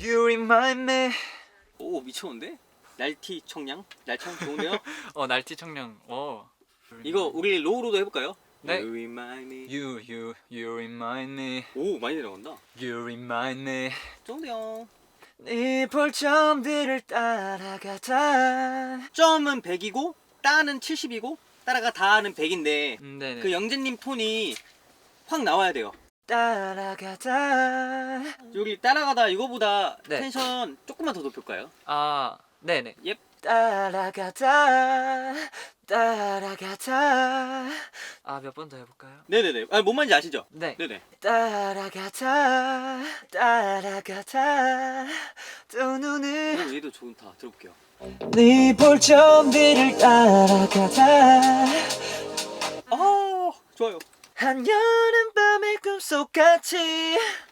You remind me. 오 미쳤는데? 날티 청량? 날청 좋은데요? 날티 청량. 이거 우리 로우로도 해볼까요? 네. You remind me. You remind me. 오 많이 내려간다. You remind me. 좋은데요. 네 볼점들을 따라가다. 점은 100이고 따는 70이고 따라가 다는 100인데 네네. 그 영재님 톤이 확 나와야 돼요. 따라가다. 여기 따라가다 이거보다 네. 텐션 조금만 더 높일까요? 네네. 예. 따라가다. 몇 번 더 해볼까요? 네네네. 뭔 말인지 아시죠? 네. 네네. 따라가다 두 눈을. 오 얘도 좋다. 들어볼게요. 네 볼점들을 따라가다. 좋아요. 한여름 밤의 꿈속같이.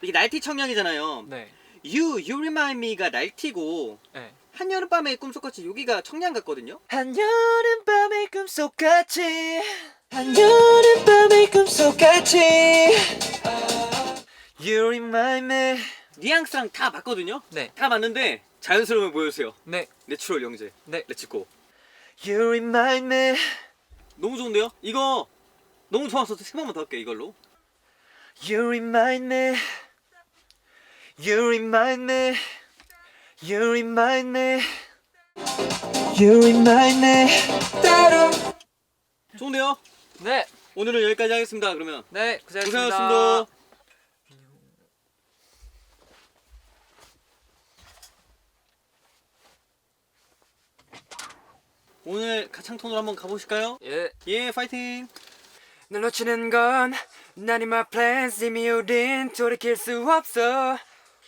이게 날티 청량이잖아요. 네. You remind me가 날티고 네. 한여름밤의 꿈속같이 여기가 청량 같거든요. 한여름 밤의 꿈속같이. 한여름 밤의 꿈속같이. You remind me. 뉘앙스랑 다 맞거든요. 네. 다 맞는데 자연스러움을 보여주세요. 네. 내추럴 영재. 네. 렛츠고. You remind me. 너무 좋은데요? 이거 너무 좋아서 생각만 더 할게요 이걸로. You remind me. You remind me. You remind me. You remind me. 따로. 좋은데요? 네. 오늘은 여기까지 하겠습니다. 그러면 네. 고생하셨습니다. 오늘 가창톤으로 한번 가보실까요? 예. 예, 파이팅! 널 놓치는 건 난 in my plans 이미 우린 돌이킬 수 없어.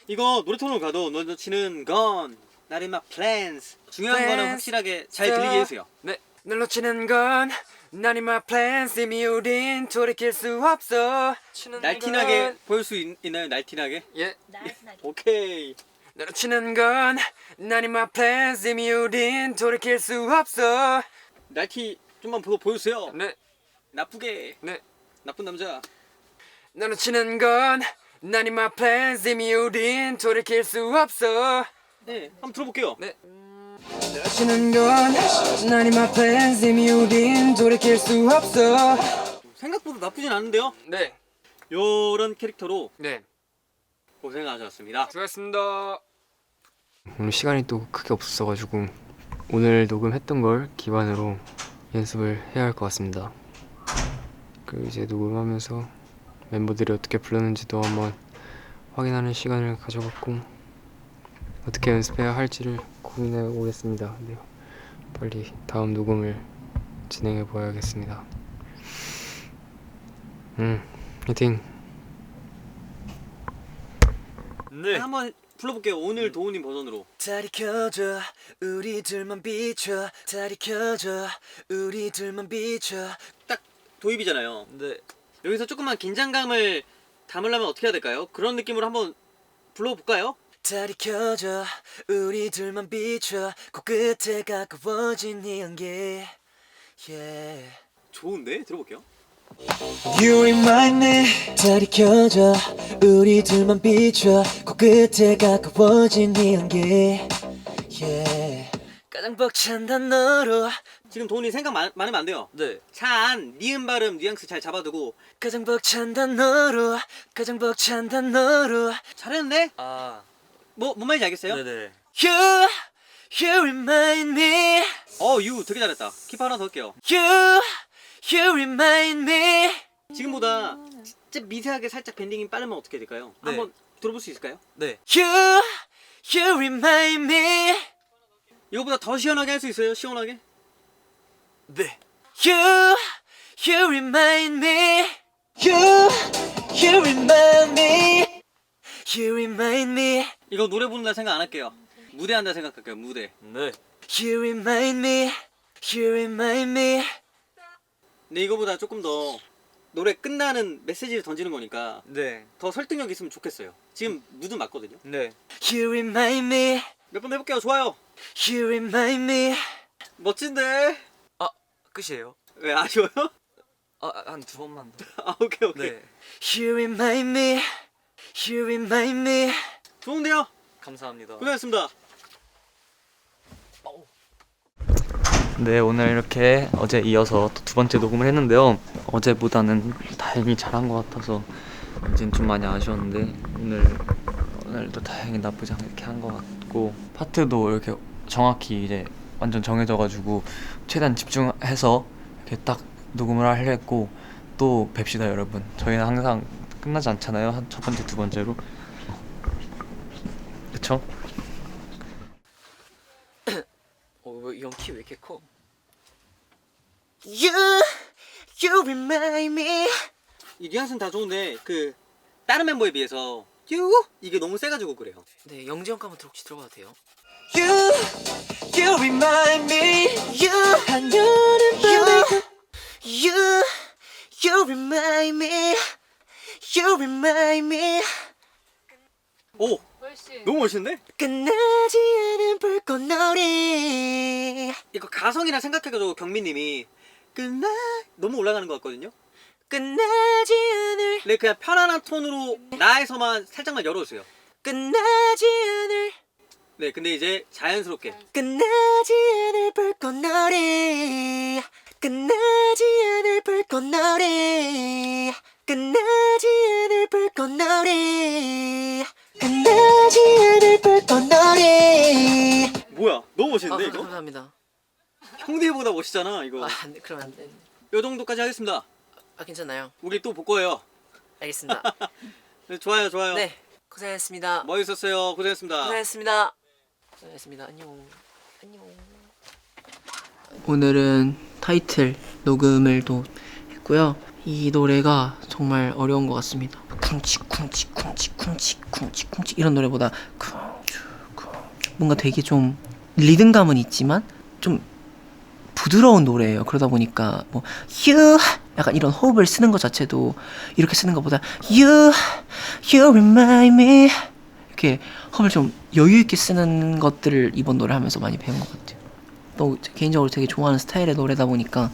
이거 노래톤으로 가도 너 놓치는 건 Not in my plans. 중요한 거는 Plans. 확실하게 잘 들리게 해주세요. 네. 널 놓치는 건 난 in my plans 이미 우린 돌이킬 수 없어. 날티나게 보일 수 있나요? 날티나게? 예. 오케이. 널 놓치는 건 난 in my plans 이미 우린 돌이킬 수 없어. 날티 좀만 보여주세요. 네. 나쁘게. 네. 나쁜 남자. 널 놓치는 건 난 in my plans 이미 우린 돌이킬 수 없어. 네, 한번 들어볼게요. 네. 널 놓치는 건 난 in my plans 이미 우린 돌이킬 수 없어. 생각보다 나쁘진 않은데요? 네. 요런 캐릭터로 네. 고생하셨습니다. 수고하셨습니다. 오늘 시간이 또 크게 없었어가지고 오늘 녹음했던 걸 기반으로 연습을 해야 할 것 같습니다. 그리고 이제 녹음하면서 멤버들이 어떻게 불렀는지도 한번 확인하는 시간을 가져봤고 어떻게 연습해야 할지를 고민해 오겠습니다. 네, 빨리 다음 녹음을 진행해 보아야겠습니다. 화이팅! 네. 한번 불러볼게요. 오늘 도훈님 버전으로. 달이 켜져 우리 둘만 비춰. 달이 켜져 우리 둘만 비춰. 딱 도입이잖아요. 네. 여기서 조금만 긴장감을 담으려면 어떻게 해야 될까요? 그런 느낌으로 한번 불러볼까요? 달이 켜져 우리 둘만 비춰. 코끝에 가까워진 네 연기. Yeah. 좋은데? 들어볼게요. You remind me. 달이 켜져 우리 둘만 비춰. 코끝에 가까워진 네 연기. Yeah. 가장 벅찬 단어로. 지금 도훈이 생각 많으면 안 돼요. 네. 찬, 니은 발음, 뉘앙스 잘 잡아두고. 가장 벅찬 단어로. 가장 벅찬 단어로. 잘했는데? 뭔 말인지 알겠어요? 네네. You remind me. 유 되게 잘했다. 키퍼 하나 더 할게요. You remind me. 지금보다 진짜 미세하게 살짝 밴딩이 빠르면 어떻게 될까요? 네. 한번 들어볼 수 있을까요? 네. You remind me. 이거보다 더 시원하게 할 수 있어요? 시원하게? 네. You remind me. You remind me. You remind me. 이거 노래 부른다 생각 안 할게요. 무대 한다 생각할게요. 무대. 네. You remind me. You remind me. 근데 이거보다 조금 더 노래 끝나는 메시지를 던지는 거니까 네. 더 설득력 있으면 좋겠어요. 지금 무드 맞거든요. 네. You remind me. 몇 번 해볼게요. 좋아요. You remind me. 멋진데? 끝이에요? 왜 아쉬워요? 한 두 번만 더. 오케이 오케이. 네. You remind me. You remind me. 좋은데요? 감사합니다. 고생하셨습니다. 네, 오늘 이렇게 어제 이어서 또 두 번째 녹음을 했는데요. 어제보다는 다행히 잘한 것 같아서 이젠 좀 많이 아쉬웠는데 오늘도 다행히 나쁘지 않게 한 것 같고, 파트도 이렇게 정확히 이제 완전 정해져가지고 최대한 집중해서 이렇게 딱 녹음을 하려 했고, 또 뵙시다 여러분. 저희는 항상 끝나지 않잖아요. 한 첫 번째, 두 번째로. 그쵸? 연키 왜 이렇게 커? You remind me. 이 뉘앙스는 다 좋은데 그 다른 멤버에 비해서 이게 너무 세가지고 그래요. 네, 영재 형 한번 혹시 들어가도 돼요? You remind me. 한여름 밤에 You remind me. You remind me. 오, 너무 멋있는데? 끝나지 않은 불꽃놀이. 이거 가성이라 생각해가지고 경민님이 너무 올라가는 것 같거든요. 끝나지 않을 네, 그냥 편안한 톤으로 나에서만 살짝만 열어주세요. 끝나지 않을 네, 근데 이제 자연스럽게 끝나지 않을 불꽃놀이. 끝나지 않을 불꽃놀이. 끝나지 않을 불꽃놀이. 끝나지 않을 불꽃놀이. 뭐야? 너무 멋있는데 이거? 감사합니다. 형들보다 멋있잖아 이거. 안 돼, 그럼 안 돼. 요 정도까지 하겠습니다. 괜찮아요. 우리 또 볼 거예요. 알겠습니다. 네, 좋아요. 네, 고생했습니다. 멋있었어요. 고생했습니다. 고생했습니다. 안녕. 오늘은 타이틀 녹음을 또 했고요. 이 노래가 정말 어려운 것 같습니다. 쿵치 이런 노래보다 뭔가 되게 좀 리듬감은 있지만 좀 부드러운 노래예요. 그러다 보니까 뭐 you 약간 이런 호흡을 쓰는 것 자체도 이렇게 쓰는 것보다 you remind me 이렇게 호흡을 좀 여유 있게 쓰는 것들을 이번 노래 하면서 많이 배운 것 같아요. 또 개인적으로 되게 좋아하는 스타일의 노래다 보니까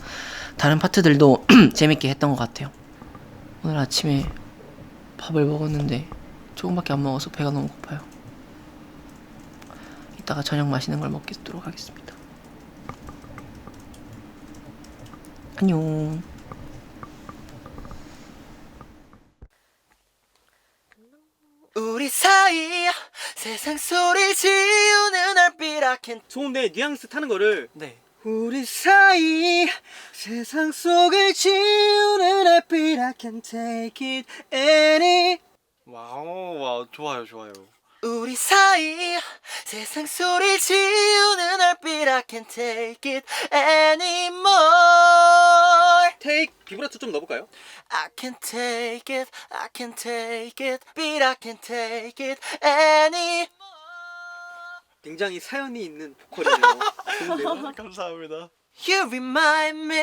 다른 파트들도 재밌게 했던 것 같아요. 오늘 아침에 밥을 먹었는데 조금밖에 안 먹어서 배가 너무 고파요. 이따가 저녁 맛있는 걸 먹도록 하겠습니다. 안녕. 우리 사이 세상 소리 지우는 얼빛 I can. 좋은데 뉘앙스 타는 거를 네. 우리 사이 세상 속을 지우는 얼빛 I can take it any. 와우, 좋아요. 우리 사이 세상 소리 지우는 얼빛 I can take it anymore. 테이크 비브라토 좀 넣어볼까요? I can take it, I can take it, but I can take it anymore. 굉장히 사연이 있는 보컬이네요. 좋은데요? 감사합니다. You remind me,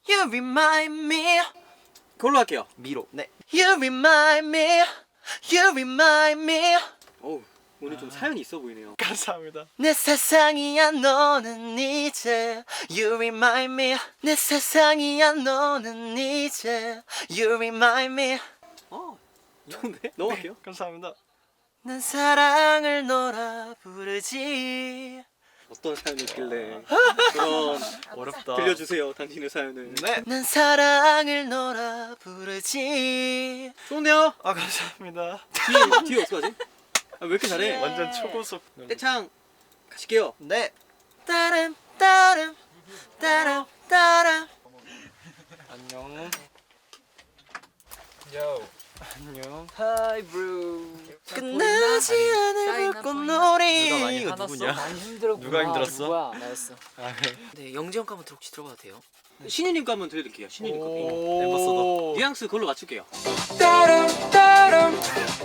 you remind me, 그걸로 할게요. 미로. 네. you remind me, you remind me. 어우, 오늘 좀 사연이 있어 보이네요. 감사합니다. 내 세상이야 너는 이제 You remind me. 내 세상이야 너는 이제 You remind me. 좋은데? 넘어갈게요. 감사합니다. 난 사랑을 너라 부르지. 어떤 사연이 있길래 그럼 어렵다. 들려주세요, 당신의 사연을. 네. 난 사랑을 너라 부르지. 좋은데요? 감사합니다. 뒤에 어떡하지? 왜 이렇게 잘해? 완전 초고속. 떼창 가실게요. 네. 따름 따름 따름 따름. 안녕. 요. 안녕. 하이 브루. 끝나지 않을 불꽃놀이. 누가 많이 누구냐? 많이 힘들었구나. 누가 힘들었어? 누구야? 나였어. 아, 네, 영재 형 한번 혹시 들어가도 돼요? 신이님 거 한번 들려드릴게요. 신이님 거. 오. 뉘앙스 그걸로 맞출게요. 따름 따름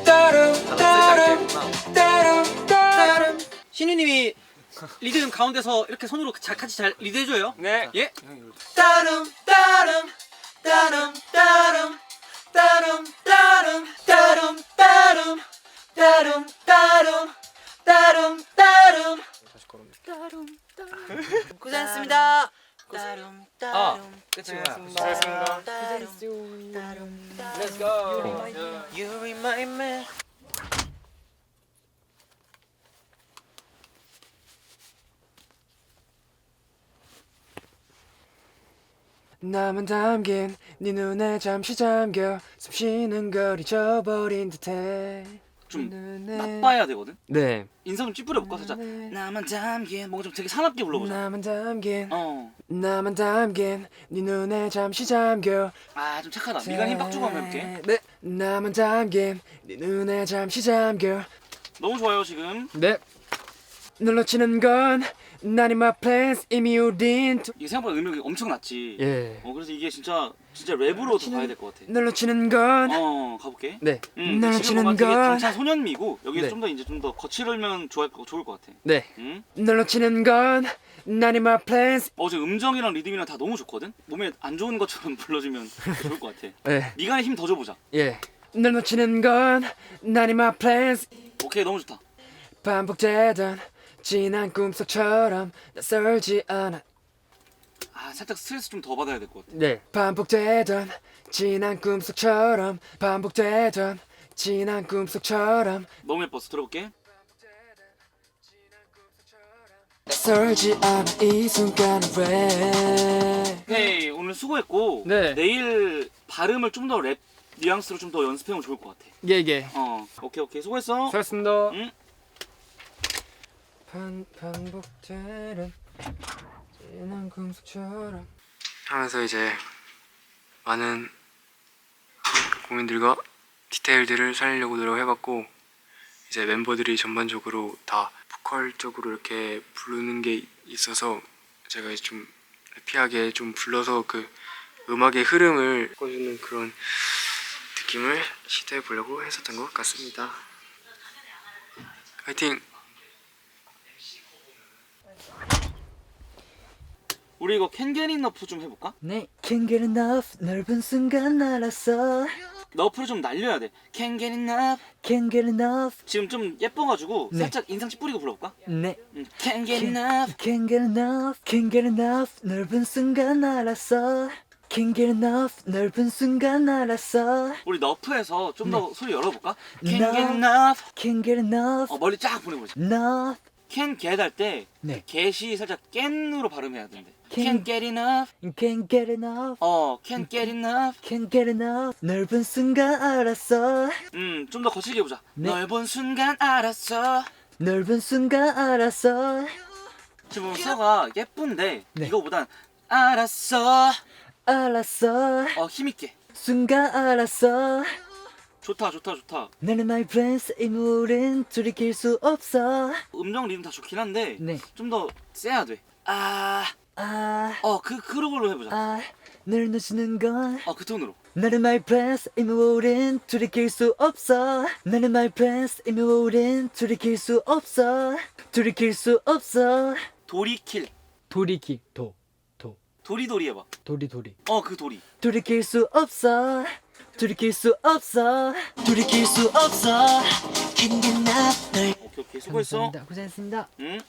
따름 따름 따름 따름. 신이님이 리듬 가운데서 이렇게 손으로 같이 잘 리드해줘요. 네. 예? 따름 따름 따름 따름 따름 따름 따름 따름 따름 따름 따름 따름. 고생했습니다. 따름 따름. 끝이구나. 수고하셨습니다. 따름. Let's go. You remind me. 나만 담긴 네 눈에 잠시 잠겨 숨 쉬는 걸 잊어버린 듯해. 좀 눈에... 나빠야 되거든. 네. 인상 좀 찌푸려 볼까 살짝. 나만 담긴 뭔가 좀 되게 사납게 불러보자. 나만 담긴 어. 네 눈에 잠시 잠겨. 아 좀 착하다. 미간 힘 빡 주고 한번 해볼게. 네. 나만 담긴 네 눈에 잠시 잠겨. 너무 좋아요 지금. 네. 눌러치는 건 Not in my plans 이미 우린 이게 생각보다 음역이 엄청 낮지. 예. 그래서 이게 진짜 랩으로 더 가야 될 것 같아. 눌러치는 건 가볼게. 네. 지금 눌러치는 뭔가 되게 건 당찬 소년미고 여기서 네. 좀 더 이제 좀 더 거칠면 좋을 것 같아. 네. 응? 눌러치는 건 Not in my plans. 어제 음정이랑 리듬이랑 다 너무 좋거든. 몸에 안 좋은 것처럼 불러주면 더 좋을 것 같아. 예. 미간에 힘 더 줘보자. 예. 눌러치는 건 Not in my plans. 오케이 너무 좋다. 반복되던 진한 꿈속처럼 낯설지 않아. 아 살짝 스트레스 좀 더 받아야 될 것 같아. 네. 반복되던 진한 꿈속처럼 반복되던 진한 꿈속처럼 너무 예뻤어. 들어볼게. 낯설지 않아 이 순간은 왜. 오케이 오늘 수고했고 네. 내일 발음을 좀 더 랩 뉘앙스로 좀 더 연습해보면 좋을 것 같아. 예. 오케이 수고했어. 잘했습니다. 응? 반복되는 진한 꿈속처럼 하면서 이제 많은 고민들과 디테일들을 살리려고 노력해봤고, 이제 멤버들이 전반적으로 다 보컬적으로 이렇게 부르는 게 있어서 제가 이제 좀 해피하게 좀 불러서 그 음악의 흐름을 바꿔주는 그런 느낌을 시도해 보려고 했었던 것 같습니다. 화이팅! 우리 이거 Can't Get Enough 좀 해볼까? 네. Can't get enough 넓은 순간 알았어. 너프를 좀 날려야 돼. Can't Get Enough. Can't get enough. 지금 좀 예뻐가지고 네. 살짝 인상치 뿌리고 불러볼까? 네. Can't Get Enough. Can't get enough. Can't get enough 넓은 순간 알았어. Can't get enough 넓은 순간 알았어. 우리 너프에서 좀 더 소리 열어볼까? 네. Can't Get Enough. Can't get enough. 멀리 쫙 보내보자. Enough. Can get 할 때 네. get이 살짝 can으로 발음해야 된대. Can- Can't get enough. Can't get enough. Can't get enough. Can't get enough 넓은 순간 알았어. 좀 더 거칠게 해보자. 네. 널 본 순간 알았어. 넓은 순간 알았어. 지금 서가 예쁜데 네. 이거보단 알았어. 알았어. 힘있게. 순간 알았어. 좋다. 나는 my friends 인물은 돌이킬 수 없어. 음정 리듬 다 좋긴 한데 네. 좀 더 세야 돼. 그걸로 해보자. 널 놓치는 건 그 톤으로. 나는 my friends 인물은 돌이킬 수 없어. 나는 my friends 인물은 돌이킬 수 없어. 돌이킬 수 없어. 도리킬. 돌이킬 도리도리 해봐. 도리 그 도리. 돌이킬 수 없어. 돌이킬 수 없어. 돌이킬 수 없어. Can't get enough 널 오케이 수고했어. 고생했습니다. 응?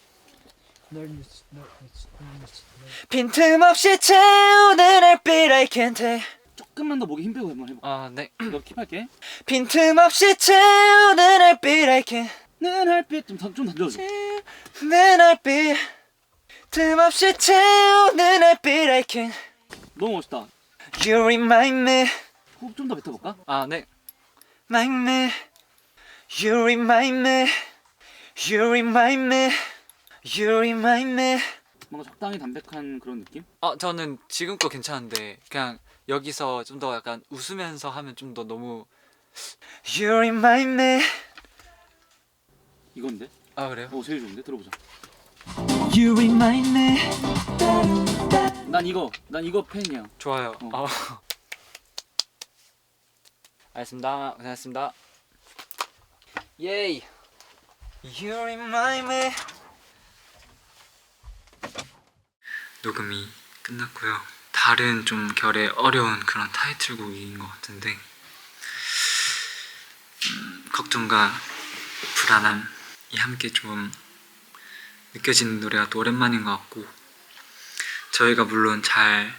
빈틈없이 채우는 햇빛 I can't take. 조금만 더 목에 힘 빼고 한번 해봐. 아, 네. 너 킵할게. 빈틈없이 채우는 햇빛 I can't. 는 햇빛 좀 던져줘. 는 햇빛 틈없이 채우는 햇빛 I can't. 너무 멋있다. You remind me, 호흡 좀 더 뱉어볼까? 아, 네. remind me. You remind me. You remind me. You remind me. 뭔가 적당히 담백한 그런 느낌? 저는 지금 거 괜찮은데 그냥 여기서 좀 더 약간 웃으면서 하면 좀 더 너무 You remind me. 이건데? 그래요? 제일 좋은데? 들어보자. You remind me. 난 이거 팬이야. 좋아요. 알겠습니다. 고생하셨습니다. 예이. You remind me. 녹음이 끝났고요. 다른 좀 결의 어려운 그런 타이틀곡인 것 같은데 걱정과 불안함이 함께 좀 느껴지는 노래가 또 오랜만인 것 같고, 저희가 물론 잘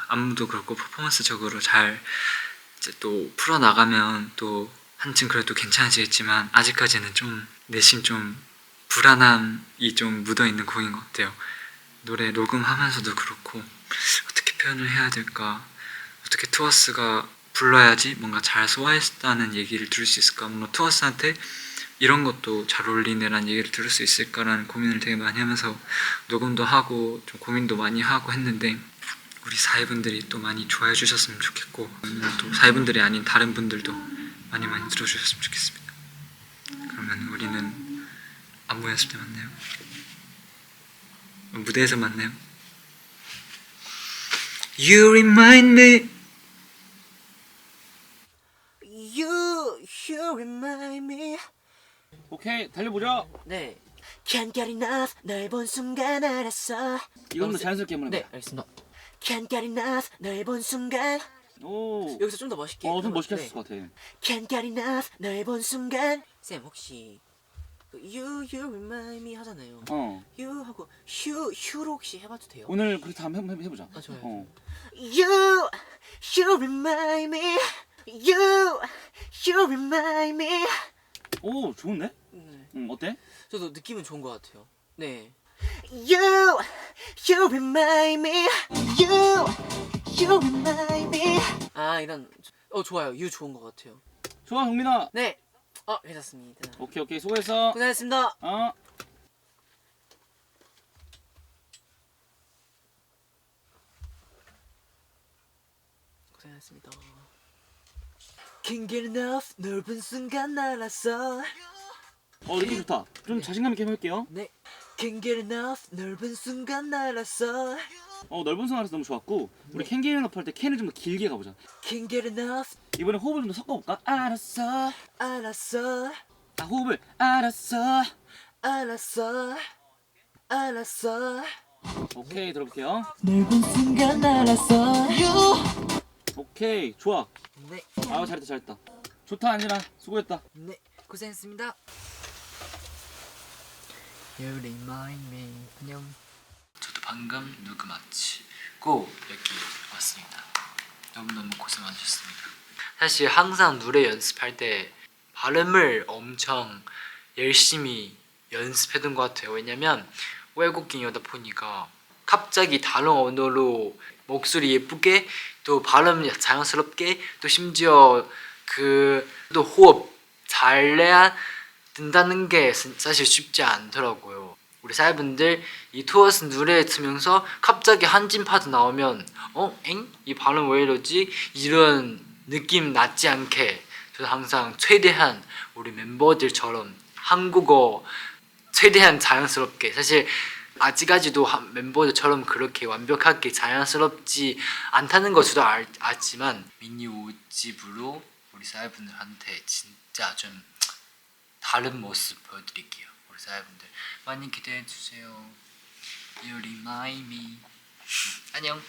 안무도 그렇고 퍼포먼스적으로 잘 이제 또 풀어나가면 또 한층 그래도 괜찮아지겠지만 아직까지는 좀 내심 좀 불안함이 좀 묻어있는 곡인 것 같아요. 노래 녹음하면서도 그렇고 어떻게 표현을 해야 될까? 어떻게 투어스가 불러야지 뭔가 잘 소화했다는 얘기를 들을 수 있을까? 뭔가 투어스한테 이런 것도 잘 어울리네라는 얘기를 들을 수 있을까라는 고민을 되게 많이 하면서 녹음도 하고 좀 고민도 많이 하고 했는데 우리 사회분들이 또 많이 좋아해 주셨으면 좋겠고 또 사회분들이 아닌 다른 분들도 많이 들어주셨으면 좋겠습니다. 그러면 우리는 안무 연습 때 만나요. 무대에서 만나요. You remind me. You remind me. 오케이 달려보자. 네. Can't get enough 널 본 순간 알았어. 이거는 자연스럽게 한번 네, 해봐. 알겠습니다. Can't get enough 널 본 순간. 오. 여기서 좀 더 멋있게. 좀 멋있게 네. 했을 것 같아. Can't get enough 널 본 순간. 쌤 혹시 그 you remind me 하잖아요. you 하고 휴로 혹시 해봐도 돼요? 오늘 그렇게 한번 해보자. 아 좋아요. 어. You remind me. You remind me. 오 좋은데? 네. 어때? 저도 느낌은 좋은 것 같아요. 네. You remind me. You remind me. 아 이런 좋아요. You 좋은 것 같아요. 좋아 정민아. 네. 괜찮습니다. 오케이 수고했어. 고생하셨습니다. 고생하셨습니다. Can't get enough 넓은 순간 알았어. 느낌 좋다. 좀 자신감 있게 해볼게요. 네. Can't get enough 넓은 순간 알았어. 넓은 성알에서 너무 좋았고 우리 캔 게임 업 할 때 캔을 좀 더 길게 가보자. Can't get enough. 이번에 호흡을 좀 더 섞어볼까? 알았어. 호흡을 알았어. 오케이 들어볼게요. 넓은 순간 알았어. 오케이 좋아. 네. 잘했다. 좋다 안진아 수고했다. 네. 고생했습니다. You remind me. 안녕. 저도 방금 녹음 마치고 여기 왔습니다. 너무너무 고생 많으셨습니다. 사실 항상 노래 연습할 때 발음을 엄청 열심히 연습했던 것 같아요. 왜냐면 외국인이다 보니까 갑자기 다른 언어로 목소리 예쁘게 또 발음 자연스럽게 또 심지어 또 호흡 잘 내야 된다는 게 사실 쉽지 않더라고요. 우리 사회분들 이 투어스 노래 들으면서 갑자기 한진 파트 나오면 엥? 이 발음 왜 이러지? 이런 느낌 나지 않게 저는 항상 최대한 우리 멤버들처럼 한국어 최대한 자연스럽게 사실 아직까지도 멤버들처럼 그렇게 완벽하게 자연스럽지 않다는 거 저도 알지만 미니 5집으로 우리 사회분들한테 진짜 좀 다른 모습 보여드릴게요. 우리 사회분들 많이 기대해주세요. You remind me. 안녕.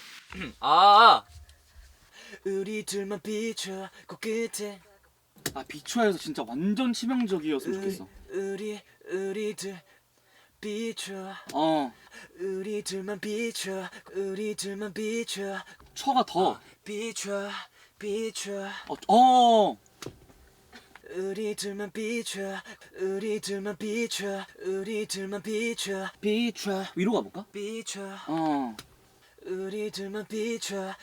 우리 둘만 비춰 코끝에. 비추아에서 진짜 완전 치명적이었으면 좋겠어. 우리들 비춰. 우리 둘만 비춰. 처가 더. 비춰. 우리 둘만 비춰. 위로 가볼까? 비춰. 우리 둘만 비춰.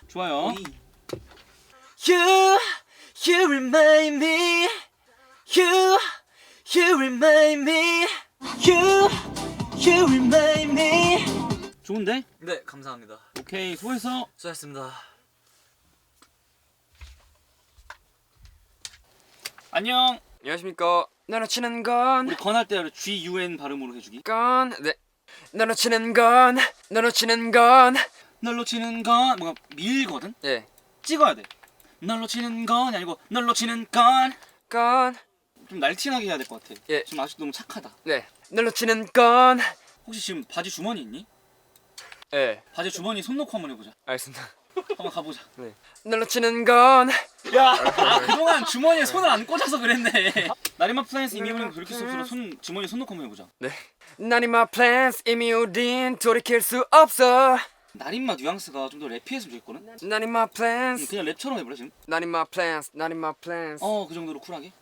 좋아요. You remind me. You remind me. You remind me. 좋은데? 네 감사합니다. 오케이 수고했어. 수고하셨습니다. 안녕. 안녕하십니까. 나로 치는 건 우리 건할 때 GUN 발음으로 해주기. 네. 나로 치는 건 널로 치는 건 뭔가 밀거든. 네. 찍어야 돼. 널로 치는 건이 아니고 널로 치는 건. 좀 날씬하게 해야 될 것 같아. 예. 지금 아직도 너무 착하다. 네. 나로 치는 건 혹시 지금 바지 주머니 있니? 네. 바지 주머니 손 넣고 한번 해보자. 알겠습니다. 한번 가보자. 나로 치는 건 그동안 주머니에 손을 안 꽂아서 그랬네. 나리마 플랜스 이미 우린 그렇게 쓸수록 주머니에 손 넣고 한번 해보자. 네. 난 이마 플랜스 이미 우린 돌이킬 수 없어. 나린마 뉘앙스가 좀 더 래피했으면 좋겠거든? 난 이마 플랜스 그냥 랩처럼 해볼래 지금? 난 이마 플랜스 그 정도로 쿨하게?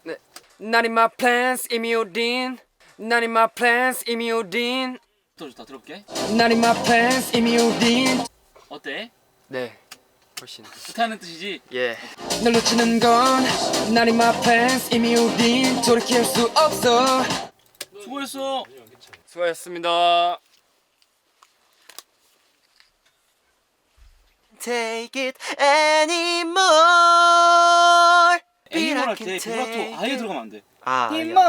난 이마 플랜스 이미 우린 난 이마 플랜스 이미 우린 좋다 들어볼게. Not in my plans 이미 우린 어때? 네, 훨씬. 좋다는 뜻이지? 예. 널 놓치는 건 Not in my plans 이미 우린 돌이킬 수 없어. 수고했어. 수고하셨습니다. Take it anymore. 애니멀 할때 비브라토 아예 들어가면 안 돼. 아, 이모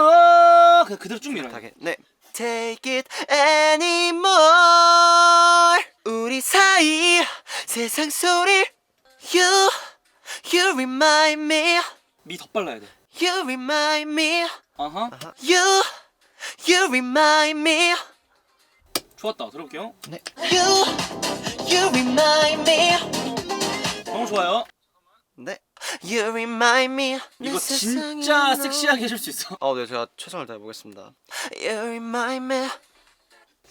그대로 쭉 밀어야 돼. 네. Take it anymore. 우리 사이 세상 소리. You remind me. 미 더 빨라야 돼. You remind me. 아하. You remind me. 좋았다. 들어볼게요. You remind me. 너무 좋아요. 네. You remind me. 이거 진짜 섹시하게 해줄 수 있어. 네, 제가 최선을 다해 보겠습니다. You remind me.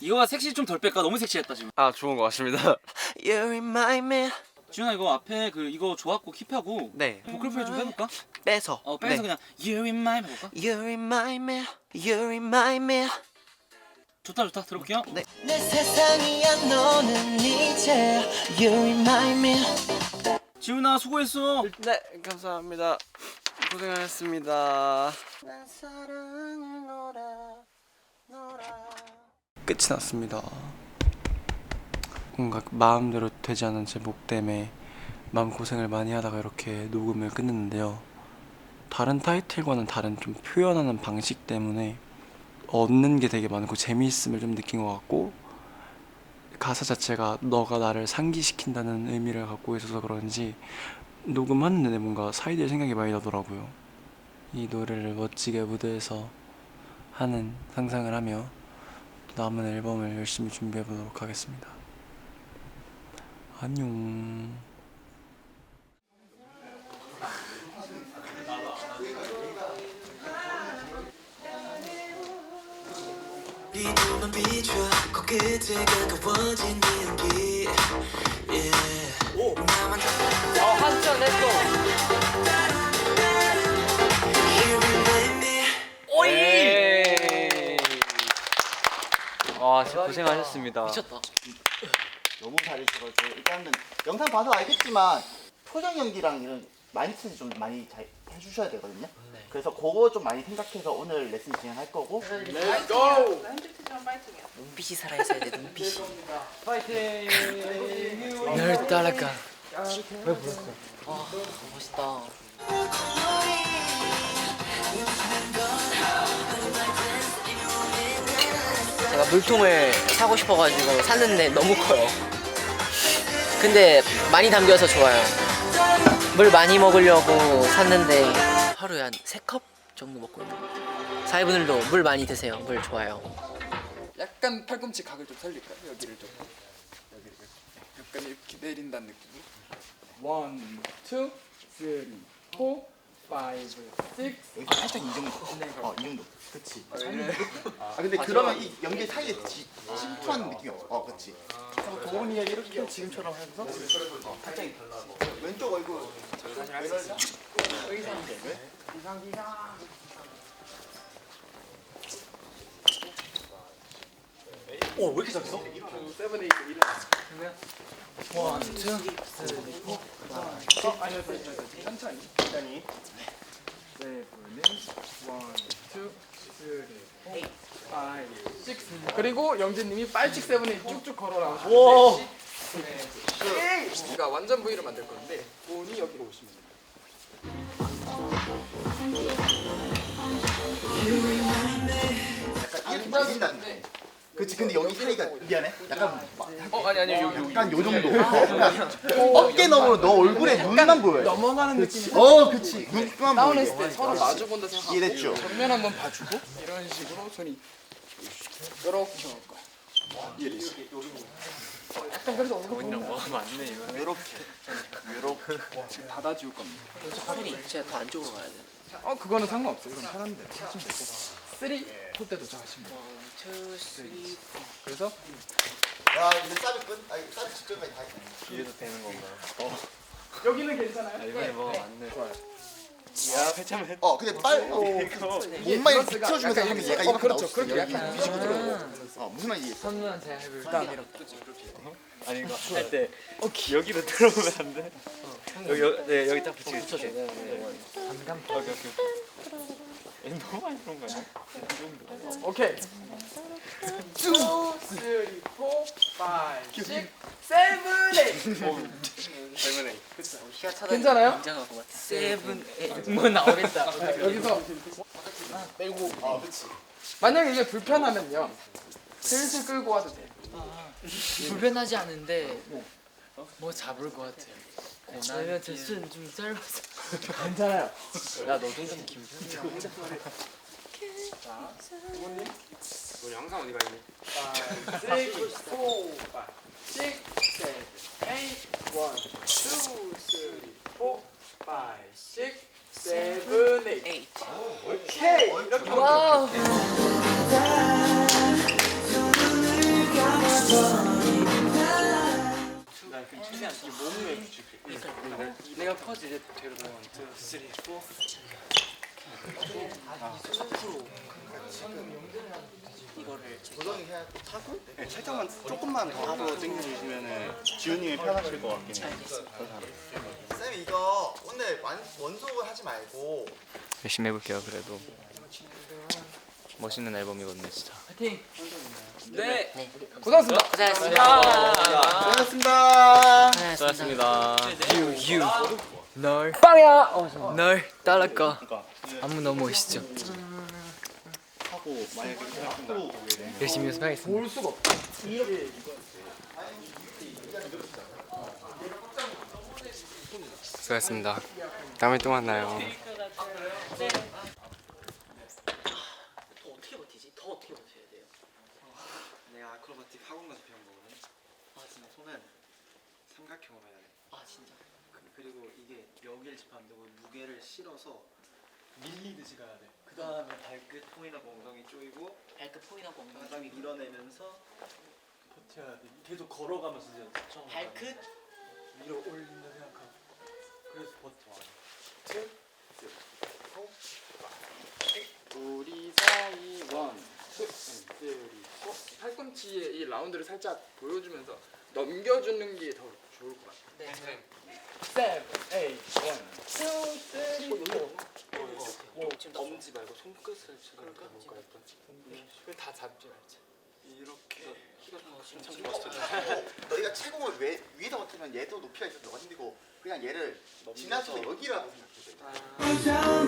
이거가 섹시 좀 덜 뺄까? 너무 섹시했다 지금. 아, 좋은 것 같습니다. You remind me. 지훈아 이거 앞에 그 이거 좋았고 킵하고 네. 보컬 프레이 좀 해볼까? 빼서. 빼서 네. 그냥 You remind me 해볼까? You remind me. You remind me. 좋다 들어볼게요. 네. 내 세상이야 너는 이제. You remind me. 지훈아 수고했어. 네, 감사합니다. 고생하셨습니다. 끝이 났습니다. 뭔가 마음대로 되지 않은 제 목 때문에 마음고생을 많이 하다가 이렇게 녹음을 끝냈는데요. 다른 타이틀과는 다른 좀 표현하는 방식 때문에 얻는 게 되게 많고 재미있음을 좀 느낀 것 같고, 가사 자체가 너가 나를 상기시킨다는 의미를 갖고 있어서 그런지 녹음하는 내내 뭔가 사이드의 생각이 많이 나더라고요. 이 노래를 멋지게 무대에서 하는 상상을 하며 남은 앨범을 열심히 준비해 보도록 하겠습니다. 안녕. 네 눈만 비춰 코끝에 가까워진 네 연기 나만 한천 렛츠고. You remind me. 와, 진짜 고생하셨습니다. 미쳤다. 너무 잘해주셔가지고 일단은 영상 봐서 알겠지만 표정 연기랑 이런 마인드 좀 많이 잘 해주셔야 되거든요. 그래서 그거 좀 많이 생각해서 오늘 레슨 진행할 거고. 눈빛이 살아있어야 돼. 눈빛이. 널 따라가. 멋있다. 제가 물통을 사고 싶어가지고 샀는데 너무 커요. 근데 많이 담겨서 좋아요. 물 많이 먹으려고 샀는데 하루에 한 3컵 정도 먹고 있는 거예요. 사회분들도 물 많이 드세요. 물 좋아요. 약간 팔꿈치 각을 좀 살릴까요? 여기를 좀. 약간 이렇게 내린다는 느낌으로. 1, 2, 3, 4, 5, 6. 여기서 살짝 이 정도. 이 정도. 그치. 근데 그러면 이 연기 사이에 침투하는 느낌이 없어. 그치. 도훈이 이렇게 지금처럼 해서 살짝 왼쪽 얼굴. 오, 왜 이렇게 잘했어? 7, 8, 1. 1, 2, 3, 4. 아니요, 천천히. 7, 1, 2, 3, 4, 5, 6. 그리고 영진님이 5, 6, 7, 8 쭉쭉 걸어 나오시면 돼. 그러니까 완전 V를 만들 건데 본이 여기로 오시면 돼요. 약간 말린다. 그치. 근데 여기 사이가 미안해. 약간 아니요. 약간 요 정도. 어깨 너머로 너 얼굴에 눈만 보여. 넘어가는 느낌이 그치. 눈만 다운했을 보여. 때 서로 마주본다 생각하고 이해됐죠? 정면 한번 봐주고 이런 식으로 손이 이렇게 올 거야. 약간 그래서 얼굴 요렇게. 지금 닫아줄 겁니다. 확실히 제가 더 안쪽으로 가야 돼. 그거는 상관없어요. 이건 편한 대로 하시면 되고 3, 콧대 도착하시면 돼요. 1, 2, 3, 4. 그래서 야, 이제 쌀이 끝. 쌀이 직전까지 다 있네. 여기는 괜찮아요? 여기는 뭐가 맞네. 좋아요. 근데 몸만 이렇게 비춰주면서 하면 얘가 이렇게 나올 수 있어. 그렇게 약간 비집고 들어. 무슨 말인지. 선우는 제가 해볼게요. 아니 이거 할 때 여기로 들어오면 안 돼? 네 여기 딱 붙여줘. 감감. 오케이. 너무 많이 그런 거야. 오케이 2, 3, 4, 5, 6, 7, 8 괜찮아요? 세븐 뭐 나오겠다. 여기서 빼고 만약에 이게 불편하면요 슬슬 끌고 와도 돼요. 불편하지 않은데 뭐 잡을 것 같아요. 왜냐면 제 수는 좀 짧아서. 괜찮아요. 야 너도 좀 김편이야. 우리 항상 어디 가 있니? 5, 6, 4, 5, 6, 7, 8 1, 2, 3, 4, 5, 6, 7, 8 오케이 이렇게 와우. 내가 퍼즈 이제 뒤로 넣어. 2, 3, 4. 고정이 그냥 타고 살짝만 조금만 더 앞으로 당겨주시면은 지훈님이 편하실 것 같긴 해요. 쌤 이거 오늘 원속을 하지 말고 열심히 해볼게요. 그래도 멋있는 앨범이거든요, 진짜. 파이팅. 네 고생하셨습니다. 고생하셨습니다. 수고하셨습니다. 널 빵이야. 널 따라가. 안무 너무 멋있죠. 하고 만약에 하고 열심히 연습하겠습니다. 볼 수가 없다. 수고하셨습니다. 다음에 또 만나요. 더 어떻게 버티지? 더 어떻게 버텨야 돼요? 내가 아크로바틱 학원 가서 배운 거거든. 진짜 손은 삼각형으로 해야 돼. 진짜? 그리고 이게 여기를 짚으면 안 되고 무게를 실어서 밀리듯이 가야 돼. 그 다음에 발끝 포인하고 엉덩이 조이고 발끝 포인하고 바닥 엉덩이 밀어내면서 버텨야 돼. 계속 걸어가면서 이제 발끝 위로 올린다 생각하고 그래서 버텨. 우리 사이 1, 2, 3, 4 팔꿈치에 이 라운드를 살짝 보여주면서 넘겨주는 게 더 좋을 것 같아요. 네. 7, 8, 1, 2, 3, 4 지금 엄지 말고 손끝을 지금 볼까 약간 다 잡지 말자. 이렇게 너희가 체공을 위에다 버티면 얘도 높이가 있어서 너가 힘들고 그냥 얘를 지나쳐서 여기라고 생각해. 뭔지 알죠?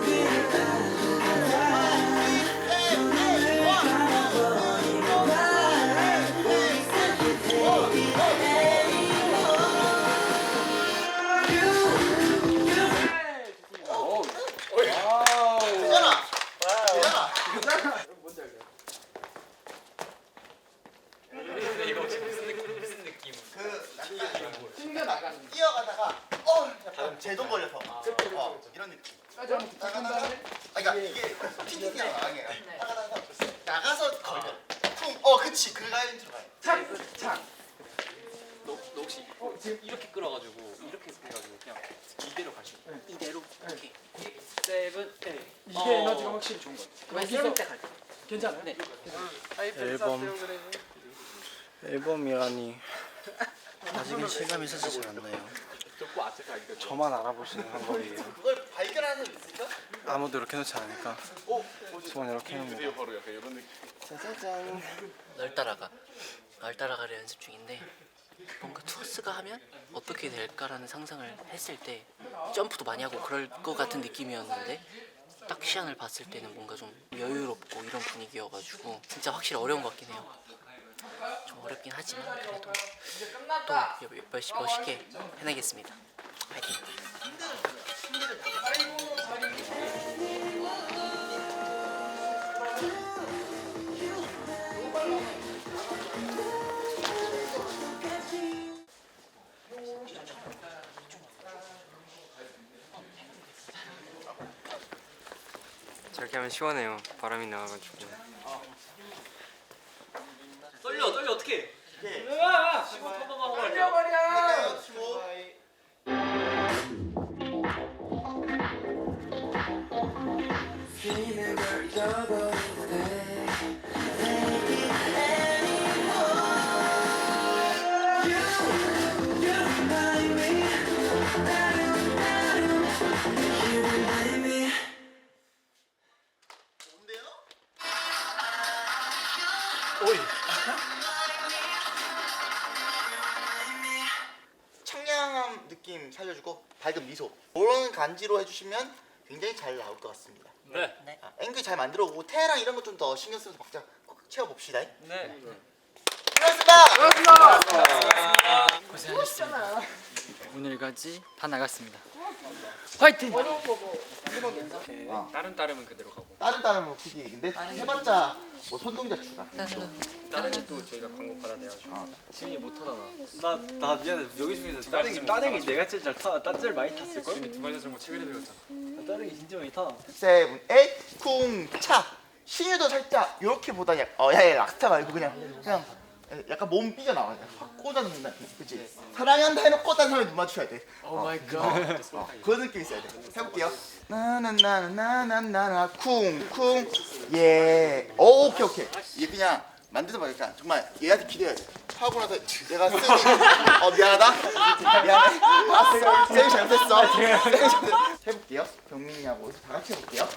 튕겨 나가는. 뛰어가다가 약간 제동 걸려서 이런 느낌. 까지 한번 부탁한 다음에 그러니까 이게 튕기지 나가게 나가서 걸려. 그치 그 라인 들어가요. 착. 너 혹시 지금 이렇게 끌어가지고 이렇게 해가지고 그냥 이대로 가시고 이대로 오케이. 7, 8 이게 에너지가 확실히 좋은 것 같아요. 그럼 세븐 때 갈게요. 괜찮아요? 네. 앨범이라니 아직은 실감이 사실 잘 안 나요. 저만 알아보시는 방법이에요. 그걸 발견하는 사람 있을까? 아무도 이렇게 해놓지 않으니까 저만 이렇게 해놓는 거. 짜자잔. 널 따라가를 연습 중인데 뭔가 투어스가 하면 어떻게 될까라는 상상을 했을 때 점프도 많이 하고 그럴 것 같은 느낌이었는데 딱 시안을 봤을 때는 뭔가 좀 여유롭고 이런 분위기여가지고 진짜 확실히 어려운 것 같긴 해요. 좀 어렵긴 하지만 그래도 또 멋있게 해내겠습니다. 파이팅! 저렇게 하면 시원해요. 바람이 나와가지고. 떨려 어떻게 버려. 느끼는 걸 잊어버리는데 청량함 느낌 살려주고 밝은 미소 그런 간지로 해주시면 굉장히 잘 나올 것 같습니다. 네. 앵글 잘 만들어보고 태랑 이런 거 좀 더 신경 쓰면서 박자 꼭 채워봅시다. 네. 고맙습니다. 고생하셨습니다. 오늘까지 다 나갔습니다. 화이팅! 다른 따름은 그대로 가고 다른 뭐 크기 근데 해봤자 뭐 손동작 추가. 다른 또 저희가 광고 받아내가지고 지훈이 못하잖아. 나 미안해. 여기 중에서 따릉이 내가 제일 잘 타. 나 제일 많이 탔을 걸? 두 가지 자전거 최근에 배웠잖아. 따릉이 진짜 많이 타. 세븐, 에잇, 쿵차. 신유도 살짝 이렇게 보다 야야 락스타 말고 그냥 약간 몸 삐져나와. 확 꽂아놓는다. 그치? 사랑한다 해놓고 딴 사람이 눈 맞춰야 돼. 오 마이 갓. 그 느낌 있어야 돼. 해볼게요. 나나나나나나나 쿵쿵 예. 오, 오케이. 이게 그냥 만들다 보니까 정말 얘한테 기대야 돼. 하고 나서 내가 쓰니 미안하다. 미안해. 아, 쌤이 잘못했어. 쌤이 잘못했어. 해볼게요. 경민이하고 다 같이 해볼게요.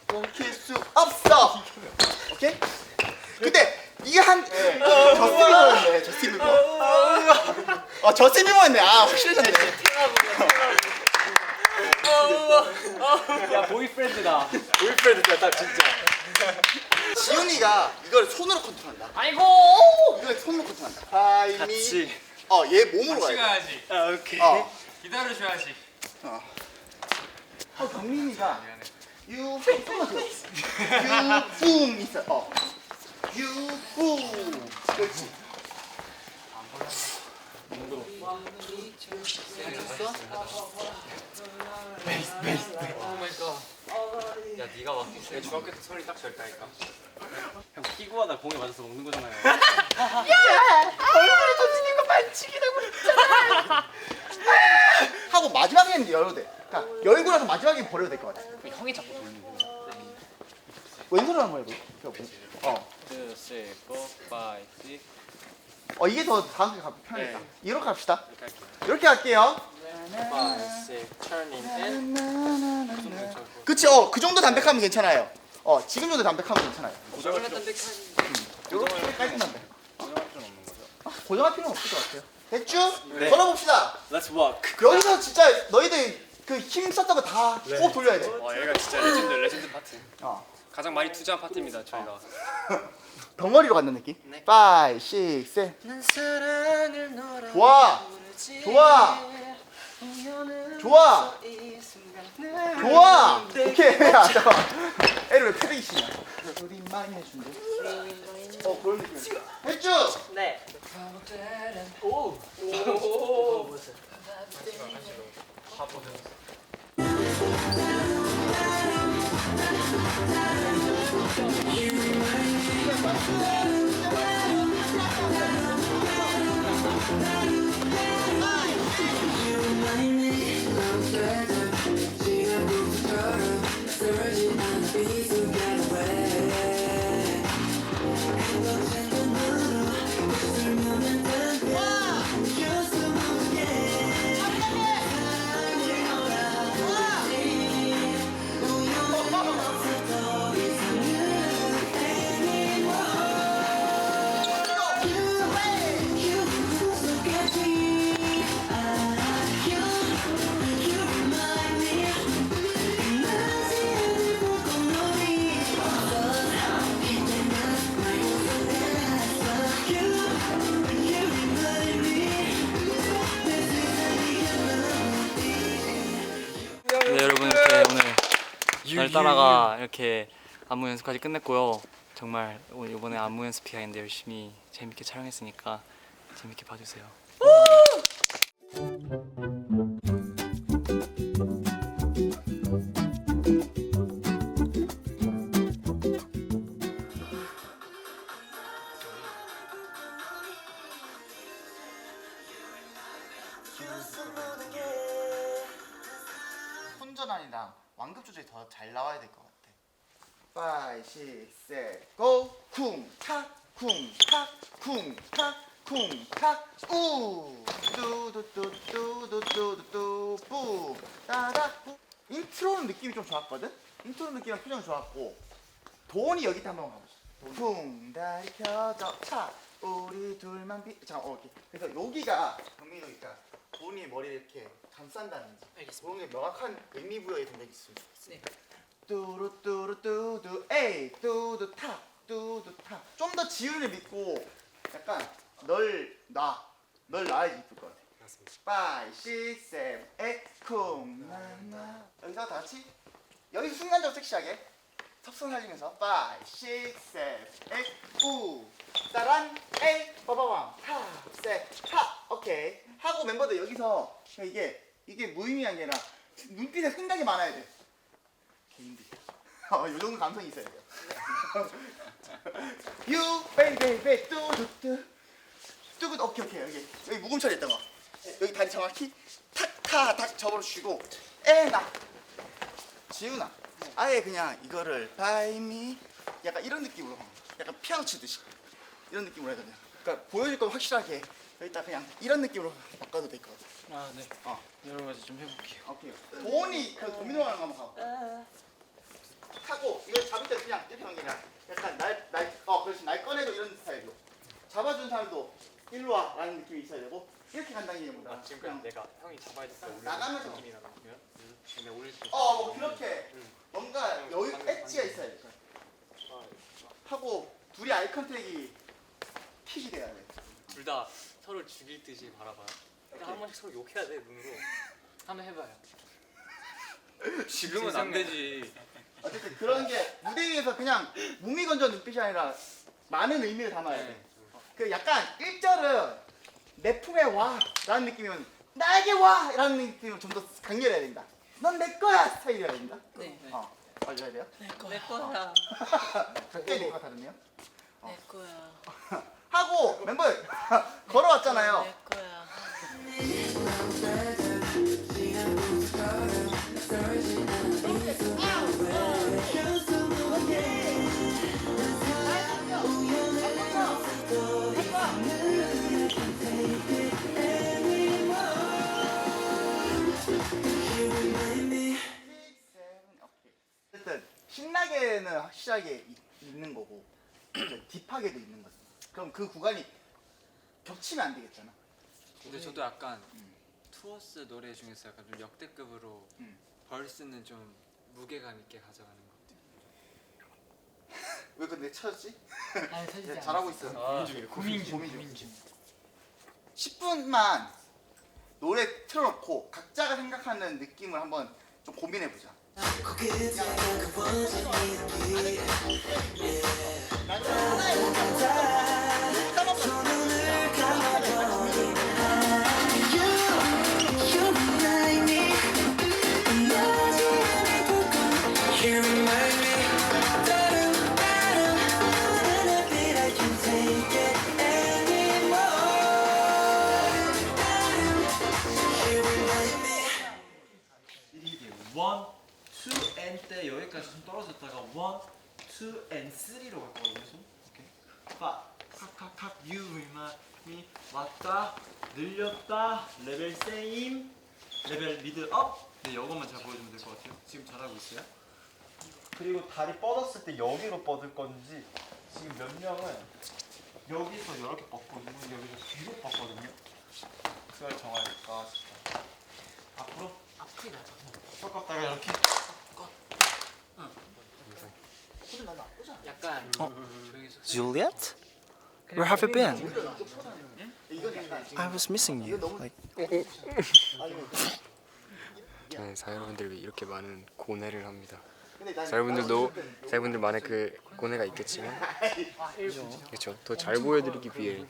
멈출 수 없어. 오케이? 근데 이게 저스틴 비버였네. 저스틴 비버. 저스틴 비버였네. 확실해졌네. 야 보이프렌드다. 보이프렌드다 딱 진짜. 지훈이가 이걸 손으로 컨트롤한다. 아이고. 이걸 손으로 컨트롤한다. 타이밍. 얘 몸으로 가야 돼. 가야지. 아 오케이. 기다려줘야지. 경민이가 유뿡 있어. 유뿡. 그렇지. 야 네가 막 내 중학교 때 소리 딱 저랬다니까. 형 끼고 하다 공에 맞아서 먹는 거잖아요. 얼굴에 던지는 거 반칙이라고 했잖아. 하고 마지막에는 열어도 돼. 그러니까 열고 나서 마지막에 버려도 될 것 같아. 형이 자꾸 돌리는 거야. 왼손으로 한번 해볼게. 둘, 셋, 고, 파이, 육. 이게 더 다음 게 편하겠다. 네. 이렇게 합시다. 이렇게 할게요. 이렇게 할게요. 파이, 육, turning and. 그치, 그 정도 담백하면 괜찮아요. 지금 정도 담백하면 괜찮아요. 고정할 필요 이렇게 깔끔 담백. 고정할 필요는 없는 거죠. 고정할 필요는 없을 것 같아요. 됐죠? 네. 걸어봅시다. Let's walk. 여기서 진짜 너희들 그 힘 썼던 거 다 꼭 돌려야 돼. 와 얘가 진짜 레전드 파트. 가장 많이 투자한 파트입니다 저희가. 덩어리로 갖는 느낌. 5, 6, 7. 난 사랑을 너라 좋아. 좋아. 오케이. 잠깐만. 애를 왜 패딩이 신냐? 우리 많이 해준대. 그런 느낌. 했죠? 네. 네 여러분 이렇게 오늘 날 따라가 이렇게 안무 연습까지 끝냈고요. 정말 이번에 안무 연습 비하인드 열심히 재밌게 촬영했으니까 재밌게 봐주세요. 혼자 초전환이랑 완급 조절이 더 잘 나와야 될 것 같아. 5, 6, 7, go! 쿵탁 쿵탁 쿵탁 쿵탁 우! 뚜두뚜뚜두뚜두뚜 뿜! 따닥 뿜! 인트로는 느낌이 좀 좋았거든? 인트로 느낌이랑 표정이 좋았고 도원이 여기 때 한번 가보자. 쿵 다리 펴져 차 우리 둘만 잠깐 오케이. 그래서 여기가 경민이 여기가 도원이 머리를 이렇게 감싼다는지 그런 게 명확한 의미 부여가 된다 있으면 좋겠어. 네. 뚜루뚜루뚜두 에이 뚜두탁 뚜두탁 좀 더 지훈을 믿고 약간 널 놔야지 이쁠 것 같아. 맞습니다. 5, 6, 7, 8 쿵나나 여기서 다 같이 여기서 순간적으로 섹시하게 섭선 살리면서 5, 6, 7, 8 우 따란 에이 빠바밤 탑셋탑 오케이 하고 멤버들 여기서 이게 무의미한 게 아니라 눈빛에 생각이 많아야 돼. 개인들 요 정도 감성이 있어야 돼요. You baby baby 뚜두뚜 뚜굿 오케이 여기 묵음 처리했던 거 여기 다리 정확히 탁탁 접어주시고 에나 지훈아 아예 그냥 이거를 by me 약간 이런 느낌으로 약간 피아노 치듯이 이런 느낌으로 해야 되냐. 그러니까 보여줄 건 확실하게 여기다 그냥 이런 느낌으로 바꿔도 될 것 같아. 아 네. 여러 가지 좀 해볼게요. 오케이. 도원이 그 도미노 하는 거 한번 가고. 하고 이걸 잡을 때 그냥 이렇게 하는 게 아니라 약간 그렇지 날 꺼내도 이런 스타일로 잡아준 사람도 일로 와라는 느낌이 있어야 되고 이렇게 간다는 얘기보다 지금까지 내가 형이 잡아야 됐어. 나가면서 느낌이 나면 근데 올릴 수 뭐 그렇게 뭔가 여유 엣지가 있어야 돼. 하고 둘이 아이 컨택이 킥이 돼야 돼. 둘 다 서로를 죽일 듯이 바라봐요. 일단 한 번씩 서로 욕해야 돼 눈으로. 한번 해봐요. 지금은 안 되지. 어쨌든 그런 게 무대 위에서 그냥 무미건조 눈빛이 아니라 많은 의미를 담아야 돼. 그 약간 1절은 내 품에 와 라는 느낌이면 나에게 와 라는 느낌을 좀 더 강렬해야 된다. 넌 내 거야 스타일이어야 된다. 네. 맞아야 돼요? 내 거야. 갑자기 내가 다르네요. 내 거야. 하고 멤버 걸어왔잖아요. 내 거야. 어쨌든 신나게는 확실하게 있는 거고 딥하게도 있는 거죠. 그럼 그 구간이 겹치면 안 되겠잖아. 근데 저도 약간 투어스 노래 중에서 약간 좀 역대급으로 벌스는 좀 무게감 있게 가져가는 것 같아요. 왜 근데 찾았지? 아니 사실 잘하고 있어. 고민 중. 10분만 노래 틀어놓고 각자가 생각하는 느낌을 한번 좀 고민해보자. 이게 1, 2, and 때 여기까지 좀 떨어졌다가 1, 2, and 3로 갈 거거든요. 손. 오케이. 칵칵칵 you remind me 왔다 늘렸다 레벨 세임 레벨 미드 업. 네, 이것만 잘 보여주면 될 것 같아요. 지금 잘하고 있어요. 그리고 다리 뻗었을 때 여기로 뻗을 건지 지금 몇 명은 여기서 이렇게 뻗거든요. 여기서 뒤로 뻗거든요. 그걸 정하니까 진짜 앞으로 앞이 나죠. 꺾었다가 이렇게 약간 저기서 Juliet? Where have you been? 이건 약간 I was missing you. Like, 네, 사회분들이 이렇게 많은 고뇌를 합니다. 근데 난 사회분들만의 그 고뇌가 있겠지만 그렇죠. 더 잘 보여드리기 위해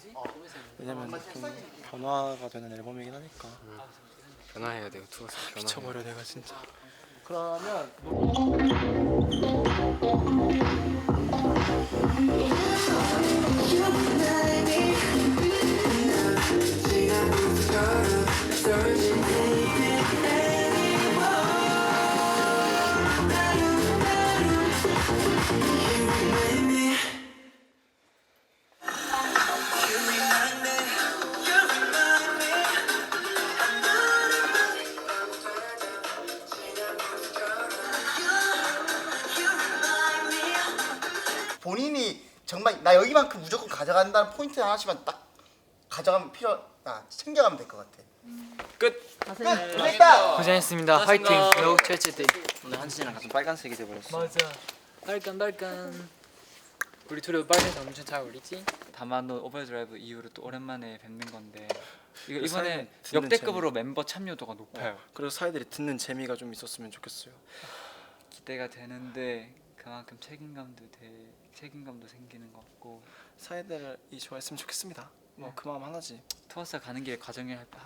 왜냐면 좀 변화가 되는 앨범이긴 하니까. 변화해야 돼요. 투어스 변화. 미쳐버려 내가 진짜. 그러면 정말 나 여기만큼 무조건 가져간다는 포인트 하나씩만 딱 가져가면 챙겨가면 될 것 같아. 끝. 됐다. 고생했습니다. 화이팅. 노 최치디. 오늘 한진이랑 같은 빨간색이 돼버렸어. 맞아. 빨간. 우리 둘이 빨간색 엄청 잘 어울리지? 다만 너 오버드라이브 이후로 또 오랜만에 뵙는 건데 이거 그 이번에 사이에 듣는 역대급으로 멤버 참여도가 높아요. 그래서 사이들이 듣는 재미가 좀 있었으면 좋겠어요. 기대가 되는데 그만큼 책임감도 생기는 것 같고 사이들이 좋아했으면 좋겠습니다. 뭐 그 마음 하나지. 투어스 가는 게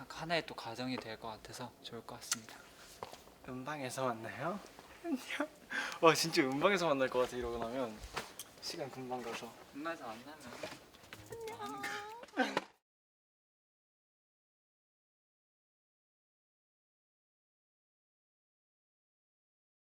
하나의 또 과정이 될 것 같아서 좋을 것 같습니다. 음방에서 만나요? 안녕. 와 진짜 음방에서 만날 것 같아 이러고 나면 시간 금방 가서. 음악에서 안 나면